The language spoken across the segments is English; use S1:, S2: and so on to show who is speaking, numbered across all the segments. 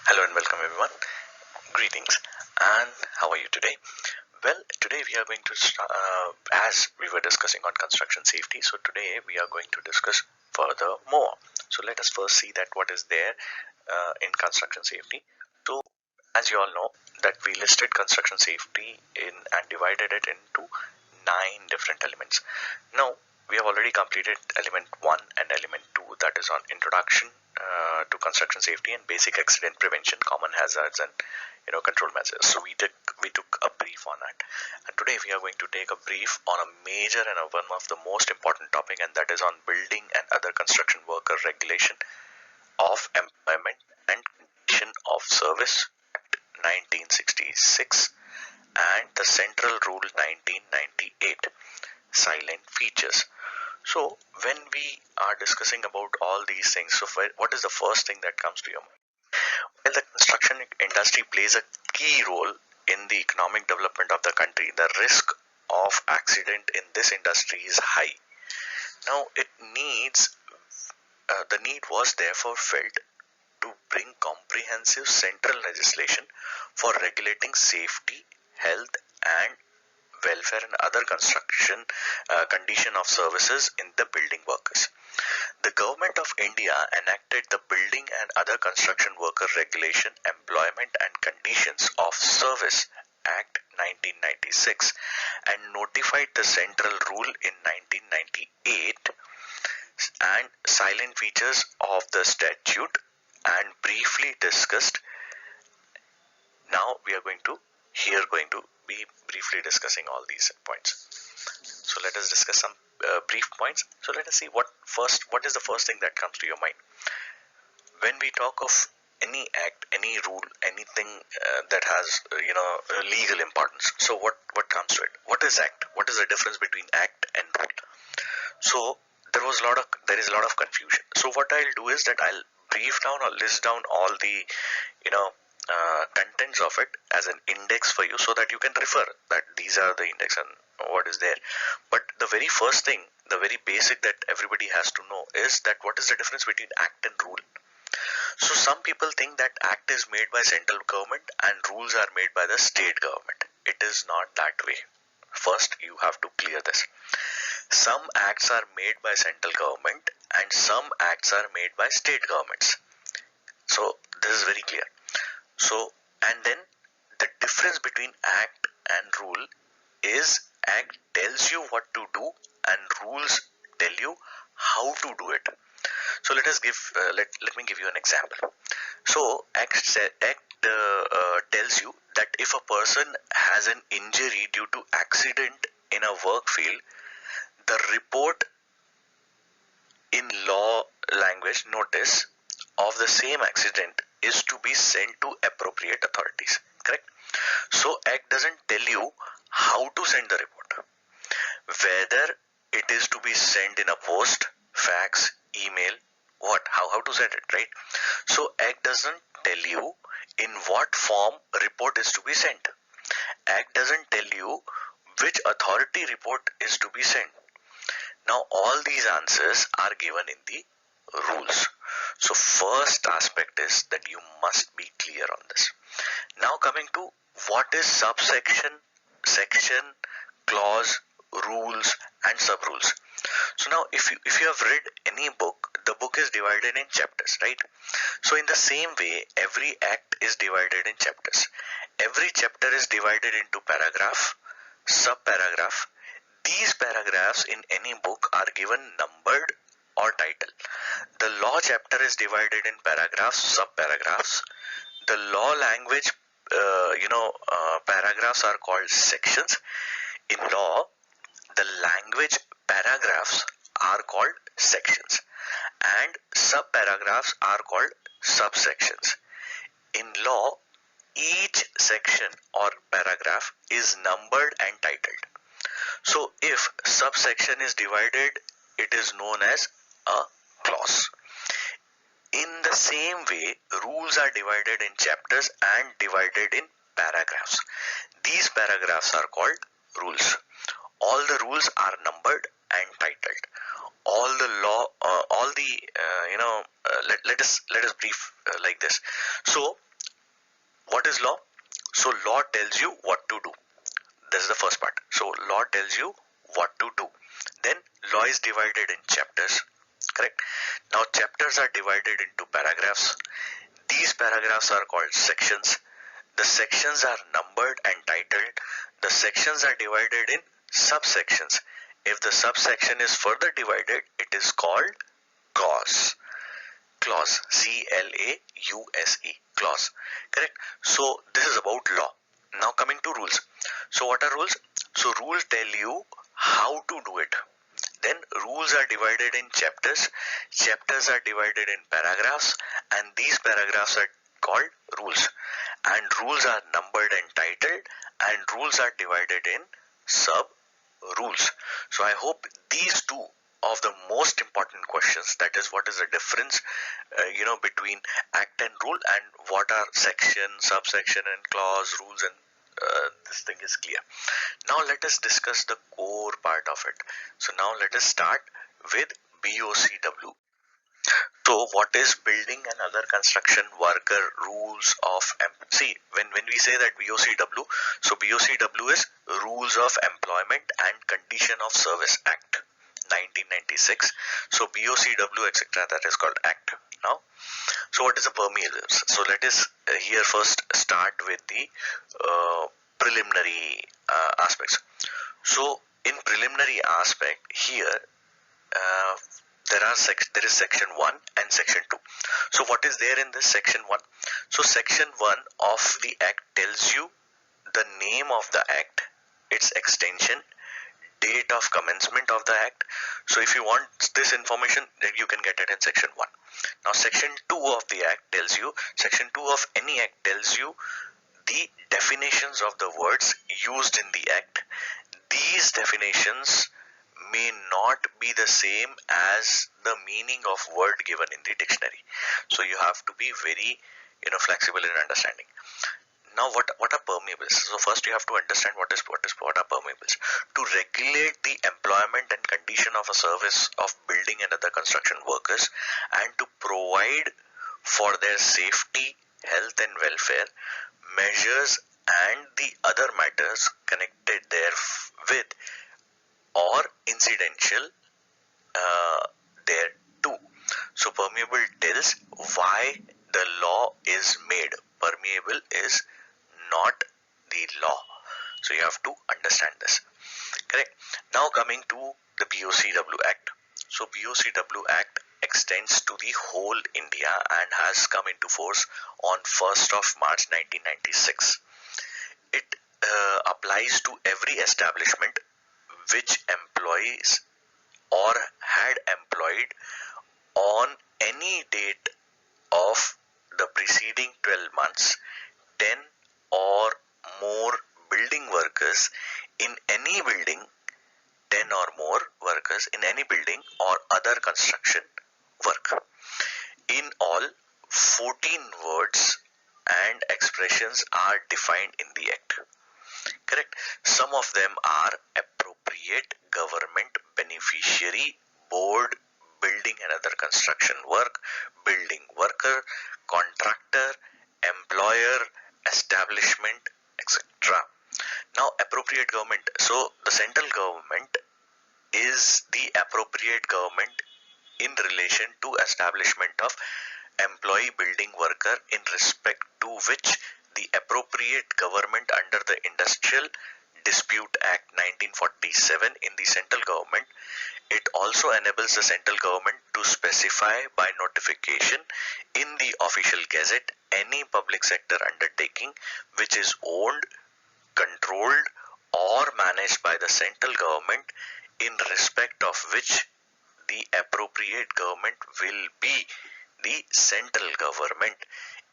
S1: Hello and welcome everyone. Greetings. And how are you today? Well, today we are going to as we were discussing on construction safety. So today we are going to discuss further more. So let us first see that what is there in construction safety. So as you all know that we listed construction safety in and divided it into 9 different elements. Now we have already completed element 1 and element 2, that is on introduction to construction safety and basic accident prevention, common hazards and control measures. So we took a brief on that, and today we are going to take a brief on a major and one of the most important topic, and that is on building and other construction worker regulation of employment and condition of service Act 1966 and the Central Rule 1998 silent features. So when we are discussing about all these things, so what is the first thing that comes to your mind? Well, the construction industry plays a key role in the economic development of the country. The risk of accident in this industry is high. Now, the need was therefore felt to bring comprehensive central legislation for regulating safety, health, and welfare and other construction condition of services in the building workers. The Government of India enacted the Building and Other Construction Worker Regulation, Employment and Conditions of Service Act 1996 and notified the Central Rule in 1998 and silent features of the statute and briefly discussed. Now we are going to be briefly discussing all these points. So let us discuss some brief points. So let us see what is the first thing that comes to your mind when we talk of any act, any rule, anything that has legal importance. So what comes to it? What is act? What is the difference between act and rule? So there is a lot of confusion. So what I'll do is that I'll brief down or list down all the contents of it as an index for you, so that you can refer that these are the index and what is there. But the very first thing, the very basic that everybody has to know is that what is the difference between act and rule. So some people think that act is made by central government and rules are made by the state government. It is not that way. First you have to clear this. Some acts are made by central government and some acts are made by state governments. So this is very clear. So, and then the difference between act and rule is act tells you what to do and rules tell you how to do it. So let me give you an example. So act tells you that if a person has an injury due to accident in a work field, the report in law language notice of the same accident is to be sent to appropriate authorities. Correct? So act doesn't tell you how to send the report, whether it is to be sent in a post, fax, email, how to send it, right? So act doesn't tell you in what form report is to be sent. Act doesn't tell you which authority report is to be sent. Now all these answers are given in the rules. So first aspect is that you must be clear on this. Now coming to what is subsection, section, clause, rules and subrules. So now if you have read any book, the book is divided in chapters, right? So in the same way, every act is divided in chapters. Every chapter is divided into paragraph, sub-paragraph. These paragraphs in any book are given numbered or title. The law chapter is divided in paragraphs, sub-paragraphs. The law language, paragraphs are called sections. In law, the language paragraphs are called sections and sub-paragraphs are called subsections. In law, each section or paragraph is numbered and titled. So if subsection is divided, it is known as a clause. In the same way, rules are divided in chapters and divided in paragraphs. These paragraphs are called rules. All the rules are numbered and titled. All the law, let us brief like this. So What is law? So law tells you what to do. This is the first part. So law tells you what to do. Then law is divided in chapters. Correct? Now chapters are divided into paragraphs. These paragraphs are called sections. The sections are numbered and titled. The sections are divided in subsections. If the subsection is further divided, it is called clause. Clause. C-L-A-U-S-E. Clause. Correct? So this is about law. Now coming to rules. So what are rules? So rules tell you how to do it. Then rules are divided in chapters. Chapters are divided in paragraphs, and these paragraphs are called rules. And rules are numbered and titled, and rules are divided in sub rules. So I hope these two of the most important questions, that is what is the difference between act and rule, and what are section, subsection and clause, rules, and this thing is clear. Now let us discuss the core part of it. So now let us start with BOCW. So what is building and other construction worker rules of see, when we say that BOCW, so BOCW is Rules of Employment and Condition of Service Act 1996. So BOCW etc., that is called Act. Now, so what is the permeables? So let us here first start with the preliminary aspects. So in preliminary aspect here, uh, there is section 1 and section 2. So what is there in this section 1? So section 1 of the act tells you the name of the act, its extension, date of commencement of the act. So if you want this information, then you can get it in section 1. Now section 2 of the act tells you, section 2 of any act tells you the definitions of the words used in the act. These definitions may not be the same as the meaning of word given in the dictionary. So you have to be very flexible in understanding. Now what are permeables? So first you have to understand what are permeables. To regulate the employment and condition of a service of building and other construction workers, and to provide for their safety, health and welfare, measures and the other matters connected therewith or incidental thereto. So permeable tells why the law is made. Permeable is not the law. So you have to understand this. Correct. Now coming to the BOCW Act. So BOCW Act extends to the whole India and has come into force on 1st of March 1996. It applies to every establishment which employs or had employed on any date of the preceding 12 months 10 or more building workers in any building, 10 or more workers in any building or other construction work. In all, 14 words and expressions are defined in the act. Correct. Some of them are appropriate government beneficiary, board, building and other construction work, building worker, contractor, employer, establishment, etc. Now appropriate government. So the central government is the appropriate government in relation to establishment of employee building worker, in respect to which the appropriate government under the Industrial Dispute Act 1947 in the central government. It also enables the central government to specify by notification in the official gazette any public sector undertaking which is owned, controlled or managed by the central government, in respect of which the appropriate government will be the central government.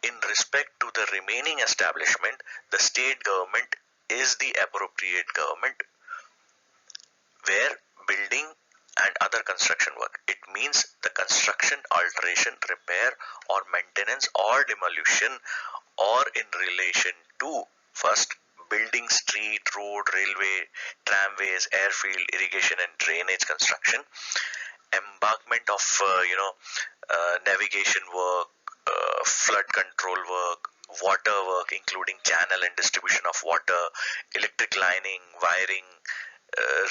S1: In respect to the remaining establishment, the state government is the appropriate government where building and other construction work. It means the construction, alteration, repair or maintenance or demolition or in relation to first building, street, road, railway, tramways, airfield, irrigation and drainage construction, embankment of navigation work, flood control work, water work, including channel and distribution of water, electric lining, wiring,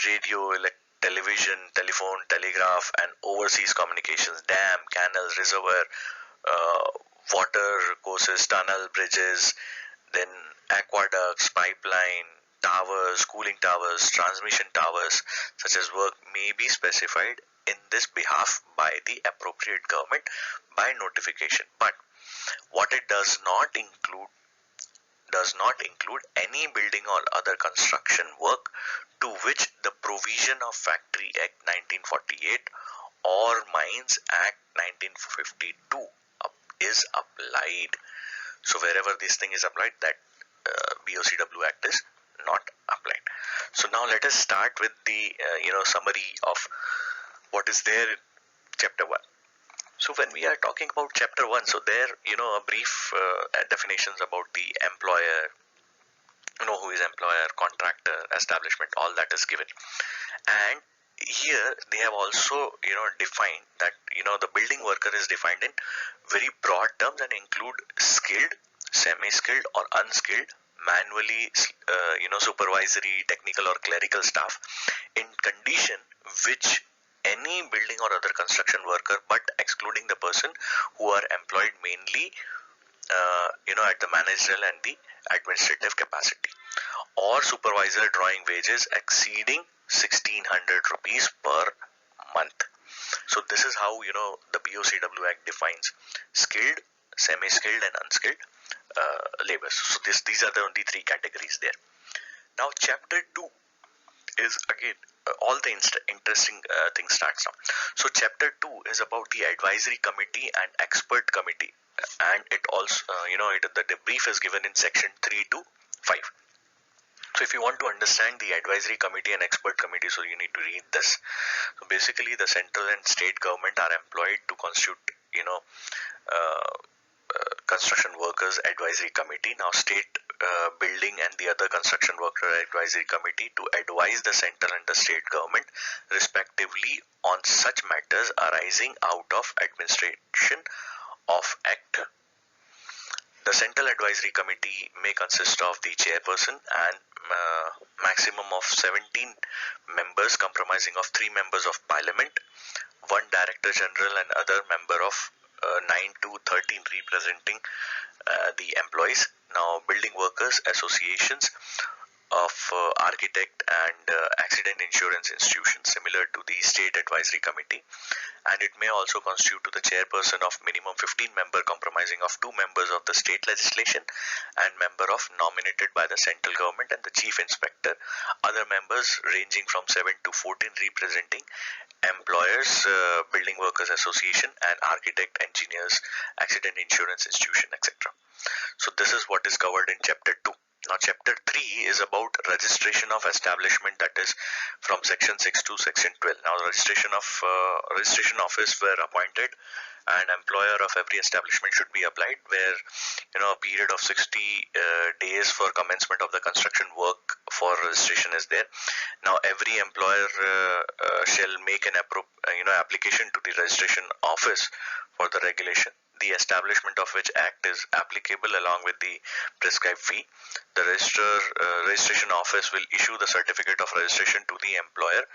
S1: radio, television, telephone, telegraph, and overseas communications, dam, canals, reservoir, uh, water courses, tunnel, bridges, then aqueducts, pipeline, towers, cooling towers, transmission towers, such as work may be specified in this behalf by the appropriate government by notification. But what it does not include any building or other construction work to which the provision of Factory Act 1948 or Mines Act 1952 is applied. So wherever this thing is applied, that BOCW Act is not applied. So now let us start with the summary of what is there in Chapter 1. So when we are talking about Chapter 1, so there a brief definitions about the employer, who is employer, contractor, establishment, all that is given. And here they have also defined that the building worker is defined in very broad terms and include skilled, semi-skilled or unskilled, manually supervisory, technical or clerical staff in condition which any building or other construction worker, but excluding the person who are employed mainly at the managerial and the administrative capacity, or supervisor drawing wages exceeding 1600 rupees per month. So this is how the BOCW Act defines skilled, semi-skilled and unskilled labors. So these are the only three categories there. Now Chapter 2 is again all the interesting things starts now. So Chapter 2 is about the advisory committee and expert committee, and it also the brief is given in section 3 to 5. So if you want to understand the advisory committee and expert committee, so you need to read this. So basically the central and state government are employed to constitute construction workers advisory committee. Now state building and the other construction worker advisory committee to advise the central and the state government respectively on such matters arising out of administration of act. The central advisory committee may consist of the chairperson and maximum of 17 members comprising of 3 members of parliament, 1 director general and other member of 9 to 13 representing the employees. Now building workers associations of architect and accident insurance institutions similar to the state advisory committee, and it may also constitute to the chairperson of minimum 15 member comprising of 2 members of the state legislation and member of nominated by the central government and the chief inspector, other members ranging from 7 to 14 representing employers, building workers association and architect, engineers, accident insurance institution, etc. So this is what is covered in Chapter 2. Now Chapter 3 is about registration of establishment, that is from section 6 to section 12. Now registration office were appointed and employer of every establishment should be applied, where a period of 60 days for commencement of the construction work for registration is there. Now every employer shall make an application to the registration office for the regulation, the establishment of which act is applicable along with the prescribed fee. The registration office will issue the certificate of registration to the employer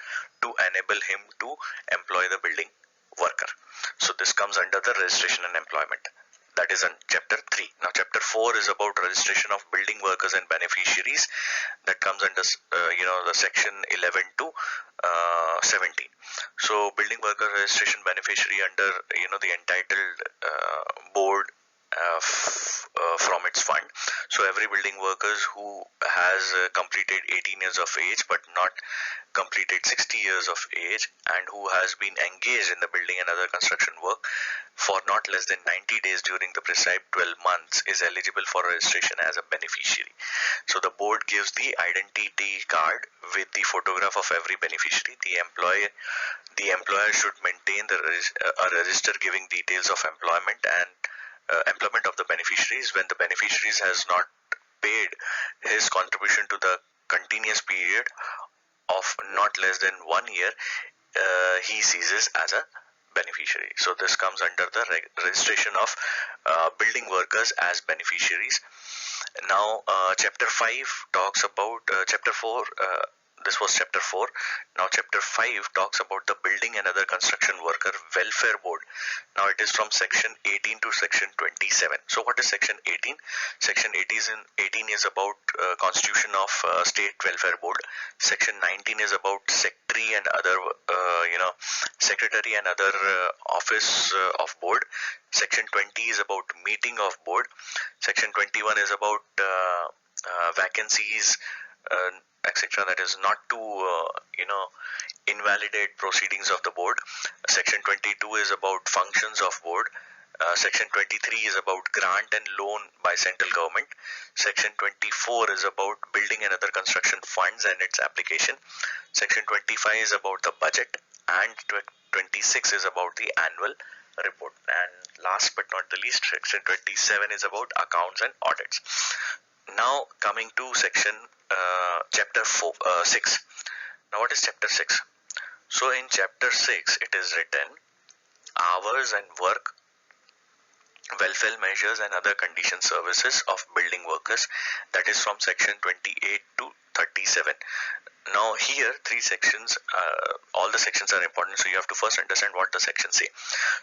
S1: to enable him to employ the building worker. So this comes under the registration and employment. That is in Chapter 3. Now Chapter 4 is about registration of building workers and beneficiaries. That comes under the section 11 to 17. So building worker registration beneficiary under the entitled board from its fund. So every building workers who has completed 18 years of age but not completed 60 years of age and who has been engaged in the building and other construction work for not less than 90 days during the prescribed 12 months is eligible for registration as a beneficiary. So the board gives the identity card with the photograph of every beneficiary. The employer should maintain a register giving details of employment and employment of the beneficiaries. When the beneficiaries has not paid his contribution to the continuous period of not less than 1 year, he ceases as a beneficiary. So this comes under the registration of building workers as beneficiaries. Now, chapter 5 talks about chapter 4. This was chapter 4. Now, chapter 5 talks about the Building and Other Construction Worker Welfare Board. Now, it is from section 18 to section 27. So, what is section 18? Section 18 is about constitution of State Welfare Board. Section 19 is about secretary and other, secretary and other office of board. Section 20 is about meeting of board. Section 21 is about vacancies, etc. That is not to invalidate proceedings of the board. Section 22 is about functions of board. Section 23 is about grant and loan by central government. Section 24 is about building and other construction funds and its application. Section 25 is about the budget, and 26 is about the annual report. And last but not the least, section 27 is about accounts and audits. Now coming to section chapter 6. Now what is chapter 6? So in chapter 6 it is written hours and work, welfare measures and other condition services of building workers. That is from section 28 to 37. Now here three sections, all the sections are important, so you have to first understand what the sections say.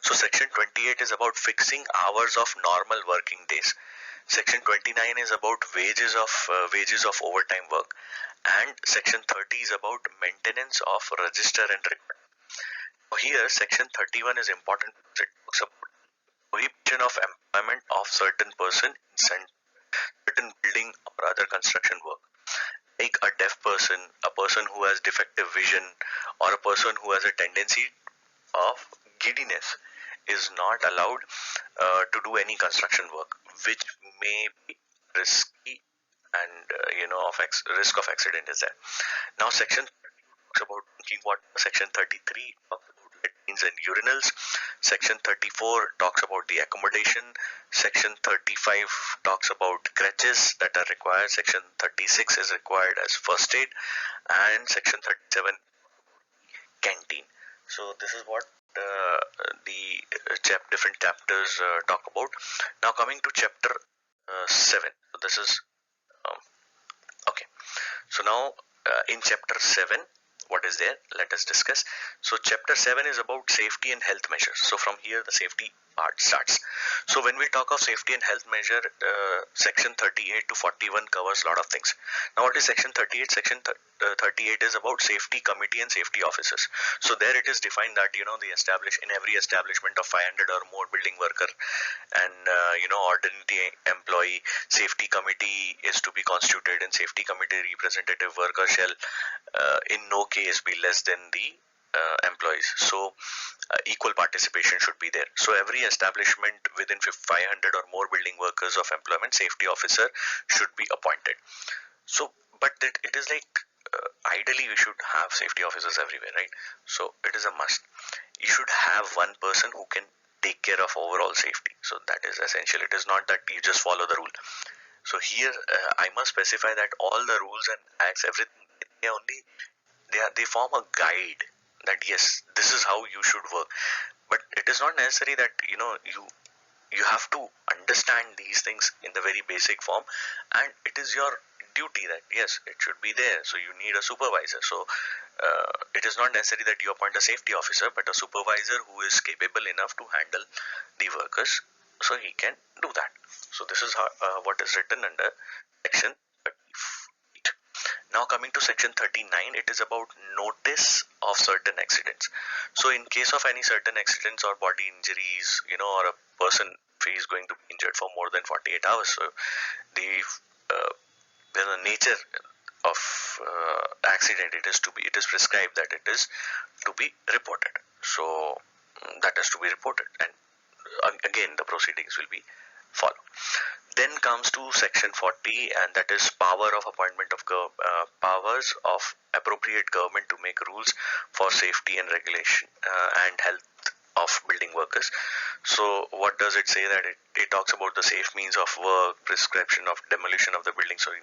S1: So section 28 is about fixing hours of normal working days. Section 29 is about wages of overtime work, and section 30 is about maintenance of register and record. Now here section 31 is important. It talks about prohibition of employment of certain person in certain building or other construction work. Like a deaf person, a person who has defective vision, or a person who has a tendency of giddiness is not allowed to do any construction work, which may be risky and risk of accident is there. Now section talks about drinking water. Section 33 talks about latrines and urinals. Section 34 talks about the accommodation. Section 35 talks about crutches that are required. Section 36 is required as first aid, and section 37 canteen. So this is what the different chapters talk about. Now coming to chapter 7. So this is okay. So now in chapter 7, what is there? Let us discuss. So chapter 7 is about safety and health measures. So from here the safety part starts. So when we talk of safety and health measure, section 38 to 41 covers a lot of things. Now what is section 38? Section 38 is about safety committee and safety officers. So there it is defined that in every establishment of 500 or more building worker and ordinary employee, safety committee is to be constituted, and safety committee representative worker shall in no case be less than the employees. So equal participation should be there. So every establishment within 500 or more building workers of employment, safety officer should be appointed. So but it is like ideally we should have safety officers everywhere, right? So it is a must. You should have one person who can take care of overall safety. So that is essential. It is not that you just follow the rule. So here I must specify that all the rules and acts, everything, they form a guide that yes, this is how you should work. But it is not necessary that you have to understand these things in the very basic form, and it is your duty that yes, it should be there. So you need a supervisor. So it is not necessary that you appoint a safety officer, but a supervisor who is capable enough to handle the workers, so he can do that. So this is how, what is written under section 38. Now coming to section 39, it is about notice of certain accidents. So in case of any certain accidents or body injuries, or a person is going to be injured for more than 48 hours, so the nature of accident, it is prescribed that it is to be reported. So that is to be reported, and again the proceedings will be followed. Then comes to section 40, and that is power of appointment of powers of appropriate government to make rules for safety and regulation and health of building workers. So what does it say? That it talks about the safe means of work, prescription of demolition of the building. So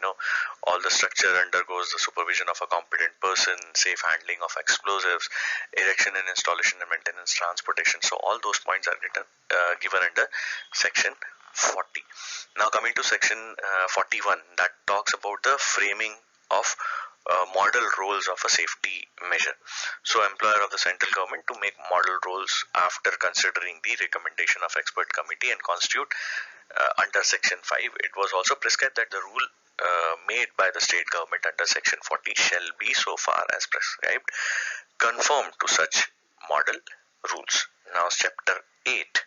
S1: all the structure undergoes the supervision of a competent person, safe handling of explosives, erection and installation and maintenance, transportation. So all those points are given under section 40. Now coming to section 41, that talks about the framing of model roles of a safety measure. So employer of the central government to make model roles after considering the recommendation of expert committee and constitute under section 5. It was also prescribed that the rule made by the state government under section 40 shall be, so far as prescribed, conform to such model rules. Now chapter 8,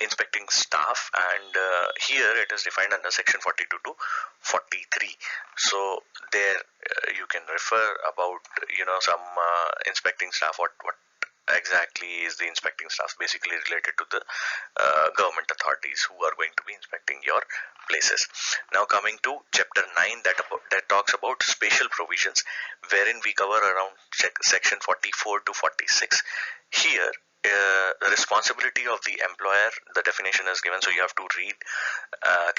S1: inspecting staff, and here it is defined under section 42 to 43. So there you can refer about some inspecting staff, what exactly is the inspecting staff, basically related to the government authorities who are going to be inspecting your places. Now coming to chapter 9, that talks about special provisions, wherein we cover around section 44 to 46. Here the responsibility of the employer, the definition is given, so you have to read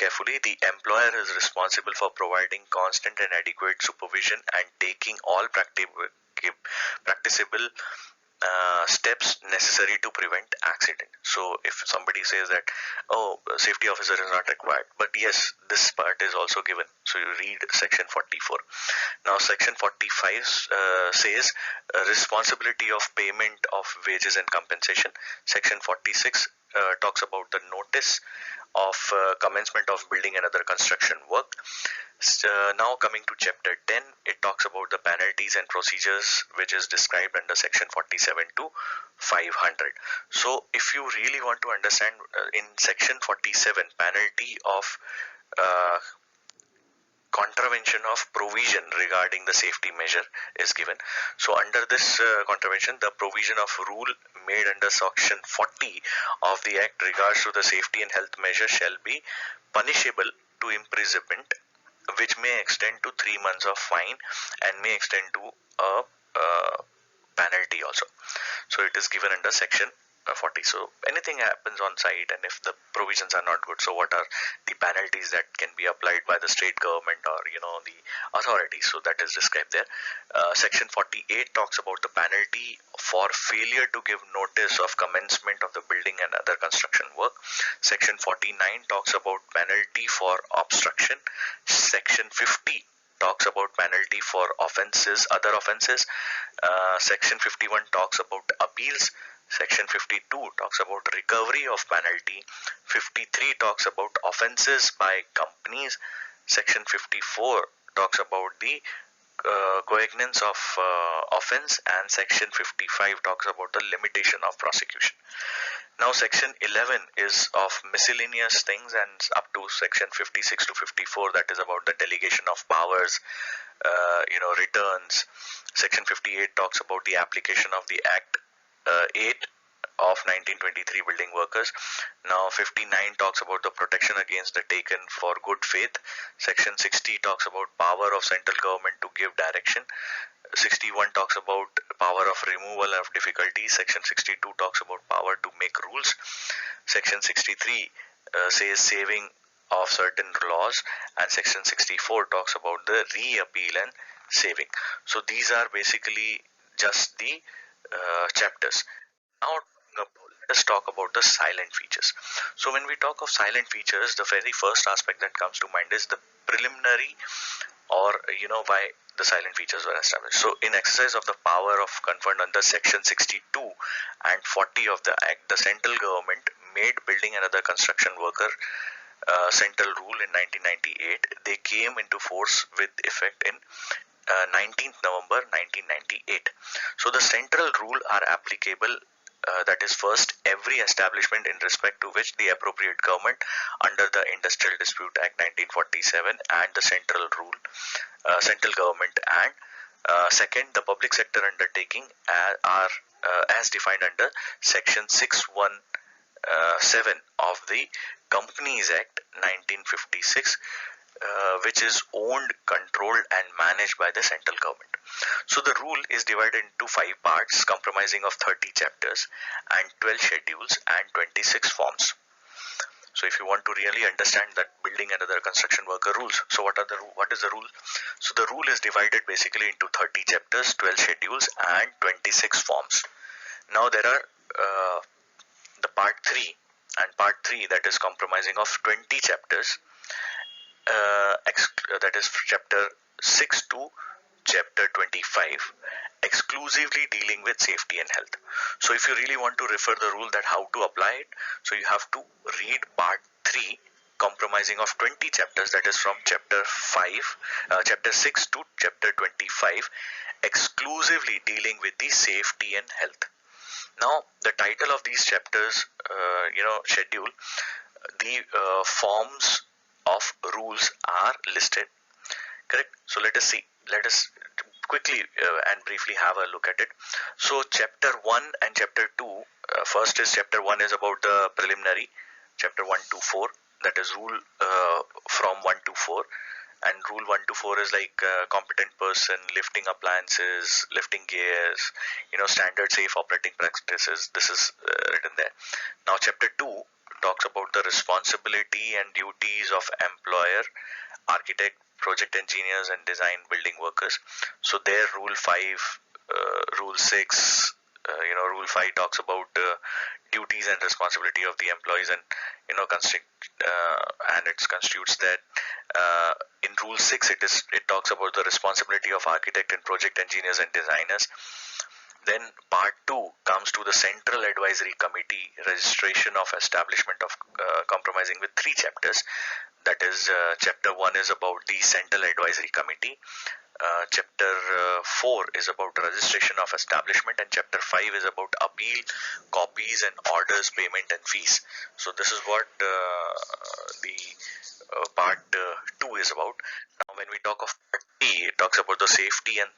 S1: carefully. The employer is responsible for providing constant and adequate supervision and taking all practicable steps necessary to prevent accident. So if somebody says that, oh, safety officer is not required, but yes, this part is also given, so you read section 44. Now section 45 says responsibility of payment of wages and compensation. Section 46 talks about the notice of commencement of building and other construction work. Now coming to chapter 10, it talks about the penalties and procedures, which is described under section 47 to 500. So if you really want to understand, in section 47, penalty of contravention of provision regarding the safety measure is given. So under this contravention, the provision of rule made under section 40 of the act regards to the safety and health measure shall be punishable to imprisonment, which may extend to 3 months of fine and may extend to a penalty also. So it is given under section 40. So anything happens on site, and if the provisions are not good, so what are the penalties that can be applied by the state government or the authorities? So that is described there. Section 48 talks about the penalty for failure to give notice of commencement of the building and other construction work. Section 49 talks about penalty for obstruction. Section 50 talks about penalty for other offenses. Section 51 talks about appeals. Section 52 talks about recovery of penalty. 53 talks about offenses by companies. Section 54 talks about the cognizance of offense, and section 55 talks about the limitation of prosecution. Now section 11 is of miscellaneous things, and up to section 56 to 54, that is about the delegation of powers, returns. Section 58 talks about the application of the Act 8 of 1923 building workers. Now 59 talks about the protection against the taken for good faith. Section 60 talks about power of central government to give direction. 61 talks about power of removal of difficulties. Section 62 talks about power to make rules. Section 63 says saving of certain laws, and section 64 talks about the re-appeal and saving. So these are basically just the chapters. Now let us talk about the silent features. So when we talk of silent features, the very first aspect that comes to mind is the preliminary, or why the silent features were established. So in exercise of the power of conferred under section 62 and 40 of the Act, the central government made building and other construction worker central rule in 1998. They came into force with effect in 19th November 1998. So the central rule are applicable, that is, first, every establishment in respect to which the appropriate government under the Industrial Dispute Act 1947 and the central government, and second, the public sector undertaking are as defined under section 617 of the Companies Act 1956. which is owned, controlled, and managed by the central government. So the rule is divided into 5 parts, comprising of 30 chapters and 12 schedules and 26 forms. So if you want to really understand that building and other construction worker rules, so what is the rule? So the rule is divided basically into 30 chapters, 12 schedules, and 26 forms. Now there are the part 3 and part 3, that is comprising of 20 chapters, that is chapter 6 to chapter 25, exclusively dealing with safety and health. So if you really want to refer the rule that how to apply it, so you have to read part 3 comprising of 20 chapters, that is from chapter 6 to chapter 25, exclusively dealing with the safety and health. Now the title of these chapters schedule the forms of rules are listed, correct? So let us quickly and briefly have a look at it. So chapter 1 and chapter 2, first is chapter 1 is about the preliminary, chapter 1 to 4, that is rule from 1 to 4, and rule 1 to 4 is like competent person, lifting appliances, lifting gears, standard safe operating practices. This is written there. Now chapter 2 talks about the responsibility and duties of employer, architect, project engineers, and design building workers. So there rule 5, rule 6, rule 5 talks about duties and responsibility of the employees, and and it constitutes that in rule 6 it talks about the responsibility of architect and project engineers and designers. Then part 2 comes to the Central Advisory Committee, registration of establishment of compromising with 3 chapters. That is chapter 1 is about the Central Advisory Committee. Chapter 4 is about registration of establishment, and chapter 5 is about appeal, copies and orders, payment and fees. So this is what the part 2 is about. Now when we talk of part 3, it talks about the safety and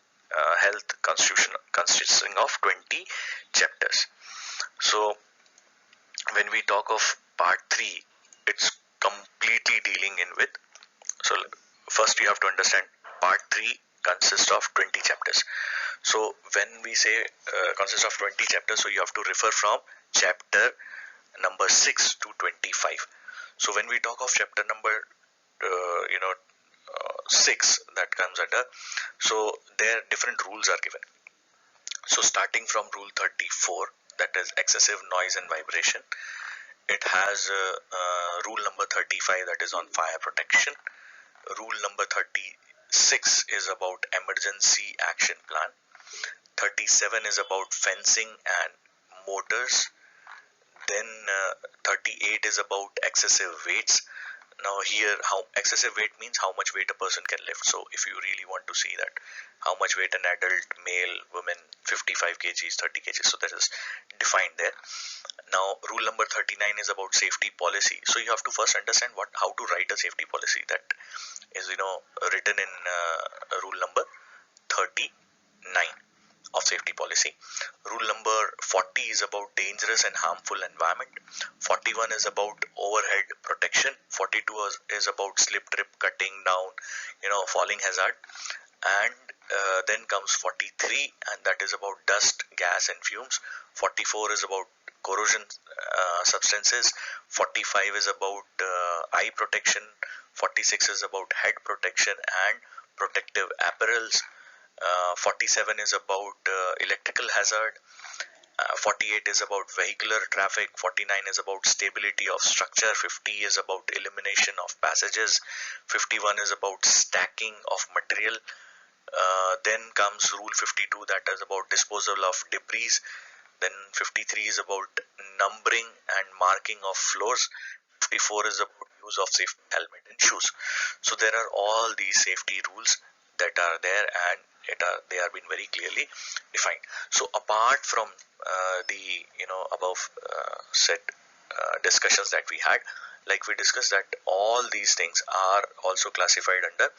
S1: health constitution, consisting of 20 chapters. So when we talk of part 3, it's completely dealing in with, so first you have to understand part 3 consists of 20 chapters. So when we say consists of 20 chapters, so you have to refer from chapter number 6 to 25. So when we talk of chapter number 6, that comes under, so there different rules are given. So starting from rule 34, that is excessive noise and vibration, it has rule number 35, that is on fire protection. Rule number 36 is about emergency action plan. 37 is about fencing and motors. Then 38 is about excessive weights. Now here, how excessive weight means how much weight a person can lift. So if you really want to see that how much weight an adult male, woman, 55 kgs, 30 kgs, so that is defined there. Now rule number 39 is about safety policy. So you have to first understand how to write a safety policy. That is written in rule number 39 of safety policy. Rule number 40 is about dangerous and harmful environment. 41 is about overhead protection. 42 is about slip, trip, cutting down, falling hazard. And then comes 43, and that is about dust, gas and fumes. 44 is about corrosion substances. 45 is about eye protection. 46 is about head protection and protective apparels. 47 is about electrical hazard. 48 is about vehicular traffic. 49 is about stability of structure. 50 is about elimination of passages. 51 is about stacking of material. Then comes rule 52, that is about disposal of debris. Then 53 is about numbering and marking of floors. 54 is about use of safety helmet and shoes. So there are all these safety rules that are there, and they are been very clearly defined. So apart from the above said discussions that we had, like we discussed, that all these things are also classified under.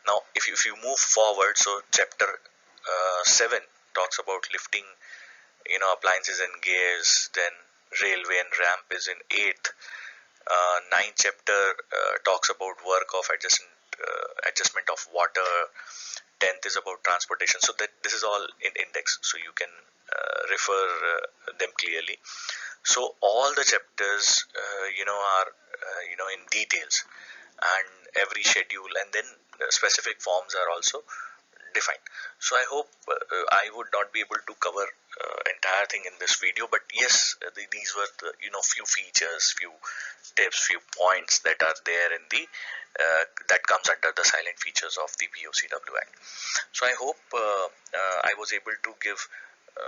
S1: Now if you move forward, so chapter 7 talks about lifting appliances and gears. Then railway and ramp is in 8th. 9th chapter talks about work of adjacent adjustment of water, 10th is about transportation. So that this is all in index, so you can refer them clearly. So all the chapters are in details, and every schedule, and then specific forms are also defined. So I hope I would not be able to cover entire thing in this video, but yes, these were the few features, few tips, few points that are there in the that comes under the silent features of the POCW Act. So I hope I was able to give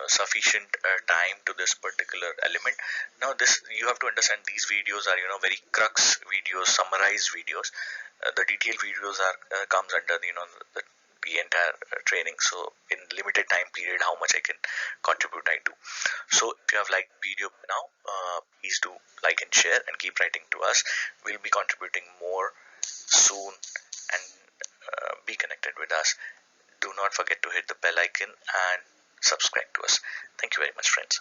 S1: sufficient time to this particular element. Now this, you have to understand, these videos are very crux videos, summarized videos. The detailed videos are comes under the entire training. So in limited time period, how much I can contribute, I do. So if you have liked video now, please do like and share, and keep writing to us. We'll be contributing more soon, and be connected with us. Do not forget to hit the bell icon and subscribe to us. Thank you very much, friends.